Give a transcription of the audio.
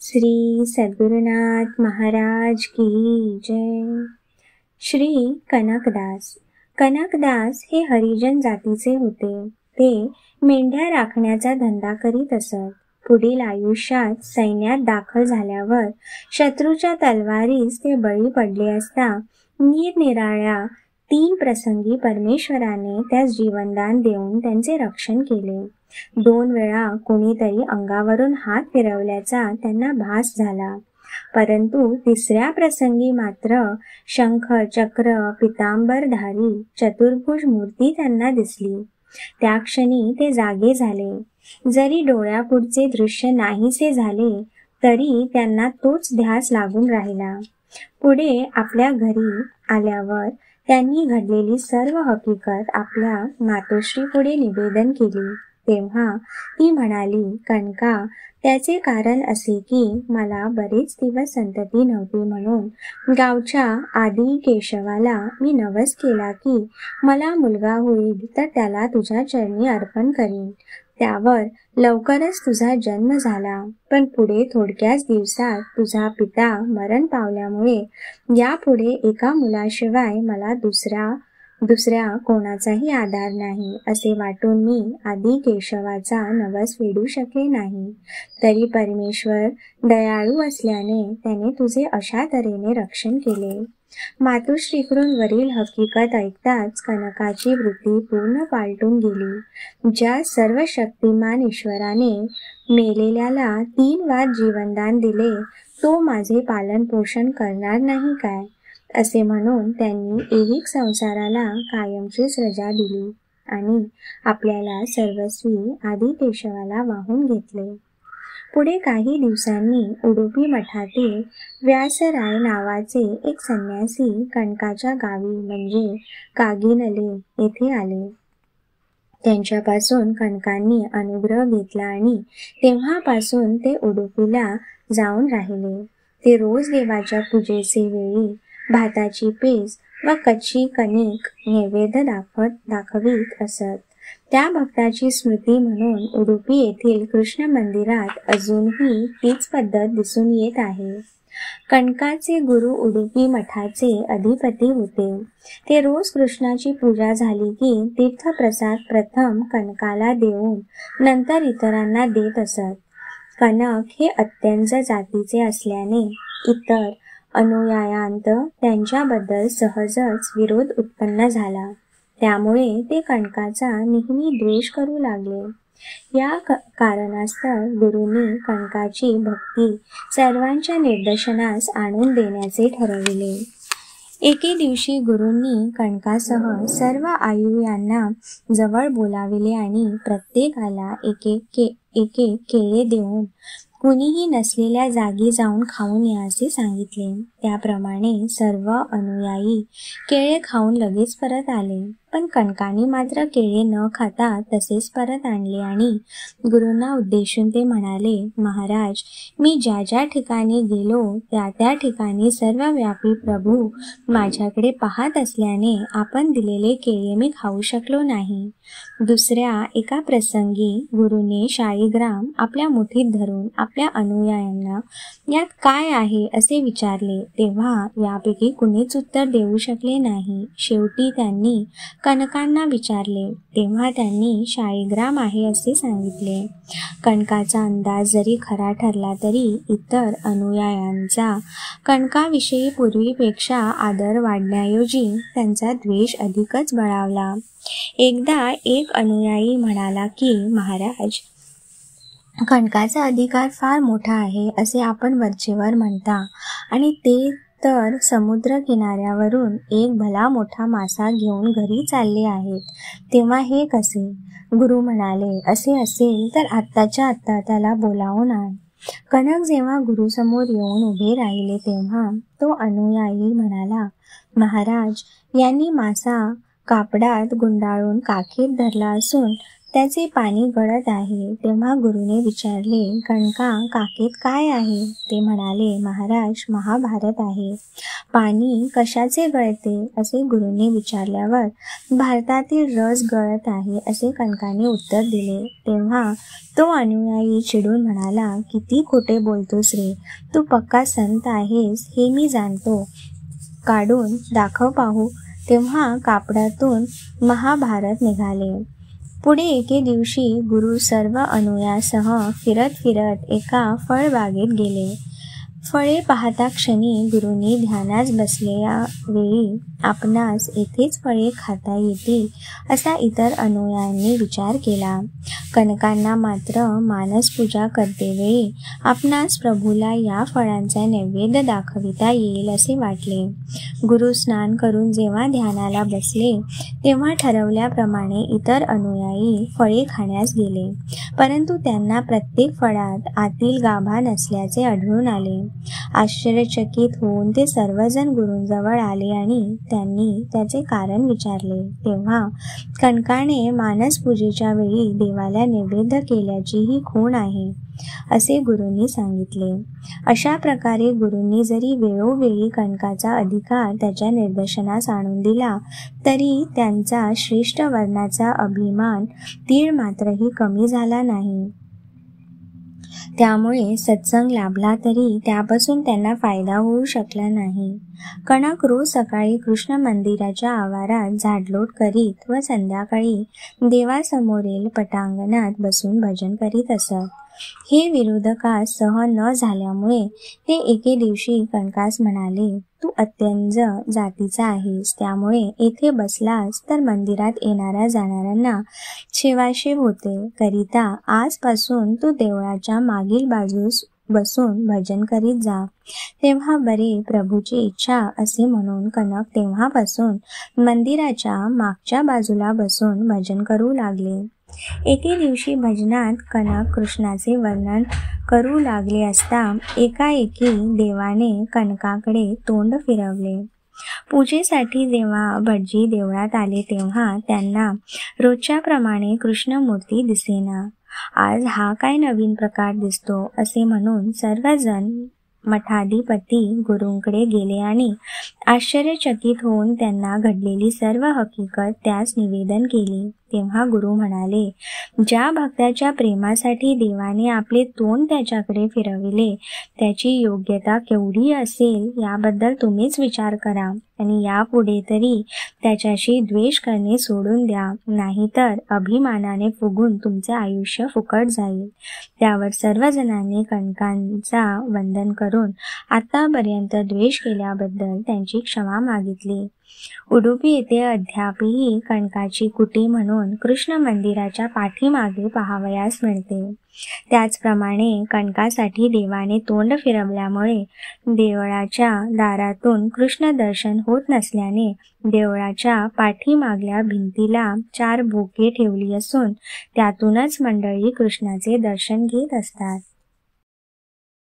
श्री सद्गुरुनाथ महाराज की जय। श्री कनकदास। कनकदास हे हरिजन जातीचे होते. ते मेंढ्या राखण्याचा धंदा करीत असत. पुढील आयुष्यात सैन्यात दाखल झाल्यावर शत्रूच्या तलवारीस ते बळी पडले असता निरनिराळ्या 3 प्रसंगी परमेश्वराने त्यास जीवनदान देऊन त्यांचे रक्षण केले. 2 वेळा कुणीतरी अंगावरून हात फिरवल्याचा त्यांना भास झाला, परंतु 3ऱ्या प्रसंगी मात्र शंख चक्र पितांबरधारी चतुर्भुज मूर्ती त्यांना दिसली. त्या क्षणी ते जागे झाले. जरी डोळ्यापुढचे दृश्य नाहीसे झाले तरी त्यांना तोच ध्यास लागून राहिला. पुढे आपल्या घरी आल्यावर त्यांनी घडलेली सर्व हकीकत आपल्या मातोश्री पुढे निवेदन केली. तेव्हा ती म्हणाली, कनका, त्याचे कारण असे की मला बरेच दिवस संतती नव्हती, म्हणून गावच्या आदी केशवाला मी नवस केला की मला मुलगा होईल तर त्याला तुझ्या चरणी अर्पण करीन. त्यावर लवकरच तुझा जन्म झाला, पण पुढे थोडक्याच दिवसात तुझा पिता मरण पावल्यामुळे यापुढे एका मुलाशिवाय मला दुसऱ्या कोणाचाही आधार नाही असे वाटून मी आदी केशवाचा नवस फेडू शकले नाही. तरी परमेश्वर दयाळू असल्याने त्याने तुझे अशा तऱ्हेने रक्षण केले. मातोश्रीकडून वरील हकीकत ऐकताच कनकाची वृत्ती पूर्ण पालटून गेली. ज्या सर्व शक्तिमान ईश्वराने मेलेल्याला 3 वार जीवनदान दिले तो माझे पालन पोषण करणार नाही काय, असे म्हणून त्यांनी ऐहिक संसाराला कायमचीच रजा दिली आणि आपल्याला सर्वस्वी आदी केशवाला वाहून घेतले. पुढे काही दिवसांनी उडुपी मठातील व्यासराय नावाचे एक संन्यासी कनकाच्या गावी म्हणजे कागिनले येथे आले. त्यांच्यापासून कनकांनी अनुग्रह घेतला आणि तेव्हापासून ते उडुपीला जाऊन राहिले. ते रोज देवाच्या पूजेचे वेळी भाताची पेज व कच्ची कणिक नैवेद्य दाखवीत असत. त्या भक्ताची स्मृती म्हणून उडुपी येथील कृष्ण मंदिरात अजूनही तीच पद्धत दिसून येत आहे. कनकाचे गुरु उडुपी मठाचे अधिपती होते. ते रोज कृष्णाची पूजा झाली की तीर्थप्रसाद प्रथम कनकाला देऊन नंतर इतरांना देत असत. कनक हे अत्यंत जातीचे असल्याने इतर अनुयायांत त्यांच्याबद्दल सहजच विरोध उत्पन्न झाला. त्यामुळे ते कनकाचा नेहमी द्वेष करू लागले. या कारणास्तव गुरूंनी कनकाची भक्ती सर्वांच्या निदर्शनास आणून देण्याचे ठरविले. एके दिवशी गुरूंनी कनकासह सर्व आयुयांना जवळ बोलाविले आणि प्रत्येकाला एक केळे देऊन कुणीही नसलेल्या जागी जाऊन खाऊन या असे सांगितले. त्याप्रमाणे सर्व अनुयायी केळे खाऊन लगेच परत आले, पण कनकाने मात्र केळे न खाता तसेच परत आणले आणि गुरूंना उद्देशून ते म्हणाले, महाराज, मी ज्या ज्या ठिकाणी गेलो त्या ठिकाणी सर्वव्यापी प्रभू माझ्याकडे पाहत असल्याने आपण दिलेले केळे मी खाऊ शकलो नाही. दुसऱ्या एका प्रसंगी गुरूने शाळीग्राम आपल्या मुठीत धरून आपल्या अनुयायांना यात काय आहे असे विचारले, तेव्हा यापैकी कुणीच उत्तर देऊ शकले नाही. शेवटी त्यांनी कनकांना विचारले, तेव्हा त्यांनी शाळीग्राम आहे असे सांगितले. कनकाचा अंदाज जरी खरा ठरला तरी इतर अनुयायांचा कनकाविषयी पूर्वीपेक्षा आदर वाढण्याऐवजी त्यांचा द्वेष अधिकच बळावला. एकदा एक अनुयायी म्हणाला की, महाराज, कनकाचा अधिकार फार मोठा आहे असे आपण वरचेवर म्हणता आणि ते तर समुद्र किनाऱ्यावरून एक भला मोठा मासा घेऊन घरी चालले आहेत, तेव्हा हे कसे? गुरु म्हणाले, असे असेल तर आत्ताच्या आत्ता त्याला बोलावून आण. कनक जेव्हा गुरुसमोर येऊन उभे राहिले तेव्हा तो अनुयायी म्हणाला, महाराज, यांनी मासा कापडात गुंडाळून काखेत धरला असून त्याचे पाणी गळत आहे. तेव्हा गुरुने विचारले, कणका, काकेत काय आहे? ते म्हणाले, महाराज, महाभारत आहे. पाणी कशाचे गळते? असे गुरुने विचारल्यावर भारतातील रस गळत आहे असे कणकाने उत्तर दिले. तेव्हा तो अनुयायी चिडून म्हणाला, किती खोटे बोलतोस रे, तू पक्का संत आहेस हे मी जाणतो, काढून दाखव पाहू. तेव्हा कापडातून महाभारत निघाले. पुढे एके दिवशी गुरु सर्व अनुयासह फिरत फिरत एका फळबागेत गेले. फळे पाहता क्षणी गुरुंनी ध्यानास बसलेल्या वेळी आपणास येथेच फळे खाता येतील असा इतर अनुयायांनी विचार केला. कणकांना मात्र मानसपूजा करतेवेळी आपणास प्रभूला या फळांचा नैवेद्य दाखविता येईल असे वाटले. गुरु स्नान करून जेव्हा ध्यानाला बसले तेव्हा ठरवल्याप्रमाणे इतर अनुयायी फळे खाण्यास गेले, परंतु त्यांना प्रत्येक फळात आतील गाभा नसल्याचे आढळून आले. आश्चर्यचकित होऊन ते सर्वजण गुरूंजवळ आले आणि त्यांनी त्याचे कारण विचारले. तेव्हा कणकाने मानसपूजेच्या वेळी देवाला नैवेद्य केल्याची ही खूण आहे असे गुरूंनी सांगितले. अशा प्रकारे गुरूंनी जरी वेळोवेळी कणकाचा अधिकार त्याच्या निदर्शनास आणून दिला तरी त्यांचा श्रेष्ठ वर्णाचा अभिमान तीळ मात्रही कमी झाला नाही. त्यामुळे सत्संग लाभला तरी त्यापासून त्यांना फायदा होऊ शकला नाही. कणक रोज सकाळी कृष्ण मंदिराच्या आवारात झाडलोट करीत व संध्याकाळी देवासमोरील पटांगणात बसून भजन करीत असत. हे विरोधकास सहन न झाल्यामुळे ते एके दिवशी कणकास म्हणाले, तू अत्यंत जातीचा आहेस, त्यामुळे येथे बसलास तर मंदिरात येणाऱ्या जाणाऱ्यांना शेवाशेव होते. करिता आजपासून तू देवळाच्या मागील बाजूस बसून भजन करीत जा, तेव्हा बरे, प्रभूची इच्छा असे म्हणून कणक तेव्हापासून मंदिराच्या मागच्या बाजूला बसून भजन करू लागले. एके दिवशी भजनात कणक कृष्णाचे वर्णन करू लागले असता एकाएकी देवाने कणकाकडे तोंड फिरवले. पूजेसाठी जेव्हा भटजी देवळात आले तेव्हा त्यांना रोजच्याप्रमाणे कृष्णमूर्ती दिसेना. आज हा काय नवीन प्रकार दिसतो असे म्हणून सर्वजण मठाधिपती गुरूंकडे गेले आणि आश्चर्यचकित होऊन त्यांना घडलेली सर्व हकीकत त्यास निवेदन केली. तेव्हा गुरु म्हणाले, ज्या भक्ताच्या प्रेमासाठी देवाने आपले तोंड त्याच्याकडे फिरविले त्याची योग्यता केवढी असेल याबद्दल तुम्हीच विचार करा आणि यापुढे तरी त्याच्याशी द्वेष करणे सोडून द्या, नाहीतर अभिमानाने फुगून तुमचे आयुष्य फुकट जाईल. त्यावर सर्वजणांनी कणकांचा वंदन करून आतापर्यंत द्वेष केल्याबद्दल त्यांची क्षमा मागितली. उडुपी येथे अद्यापही कणकाची कुटी म्हणून कृष्ण मंदिराच्या पाठीमागे पाहावयास मिळते. त्याचप्रमाणे कणकासाठी देवाने तोंड फिरवल्यामुळे देवळाच्या दारातून कृष्ण दर्शन होत नसल्याने देवळाच्या पाठीमागल्या भिंतीला 4 भोके ठेवली असून त्यातूनच मंडळी कृष्णाचे दर्शन घेत असतात.